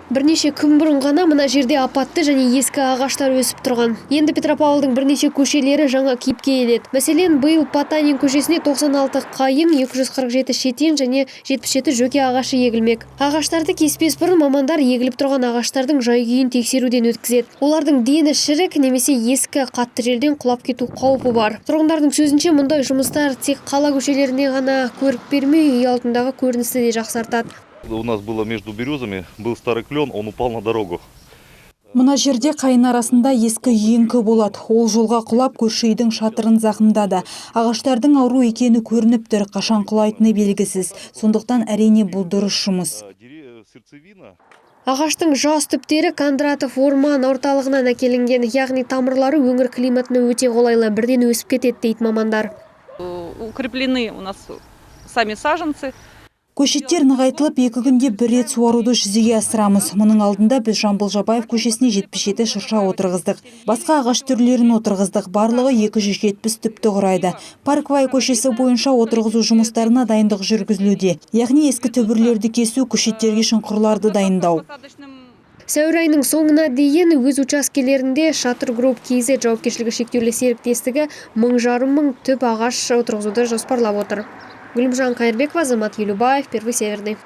Бірнеше күн бұрын ғана мына жерде апатты және ескі ағаштар өсіп тұрған. Енді Петропавлдың бірнеше көшелері жаңа кейіпке енеді. Мәселен, биыл Потанин көшесіне 96 қайың, 247 шетен және 77 жөке ағашы егілмек. Ағаштарды кеспес бұрын мамандар егіліп тұрған ағаштардың жай-күйін тексеруден өткізеді. Олардың дені шірік немесе ескі, қатты жерден құлап кету қаупі бар. Тұрғындардың сөзінше, мұндай жұмыстар тек қала көшелеріне ғана көрік бермей, үй алдындағы көріністі де жақсартады. У нас было между березами, был старый клен, он упал на дорогу. Мына жерде қайын арасында ескі үйеңкі болады. Ол жолға құлап көрші үйдің шатырын зақымдады. Ағаштардың ауру екені көрініп тұр, қашан құлайтыны белгісіз. Сондықтан әрине бұл дұрыс жұмыс. Ағаштың жас түптері Кондратов орман орталығынан әкелінген, яғни тамырлары өңір климатына өте қолайлы, бірден өсіп кетеді дейді мамандар. Укреплены у нас сами саженцы. Көшеттер нығайтылып, 2 күнде бір рет суаруды жүзеге асырамыз. Мұның алдында біз Жамбыл Жабаев көшесіне 77 шырша отырғыздық. Басқа ағаш түрлерін отырғыздық. Барлығы 270 түпті құрайды. Парквай көшесі бойынша отырғызу жұмыстарына дайындық жүргізілуде. Яғни ескі түбірлерді кесу, көшеттерге шұңқырларды дайындау. Сәуір айының соңына дейін өз учаскелерінде Шатыр Групп KZ жауапкершілігі шектеулі серіктестігі 1000-жарым түп ағаш отырғызуды жоспарлап отыр. Гүлімжан Қайырбекова, Азамат Елубаев, Первый Северный.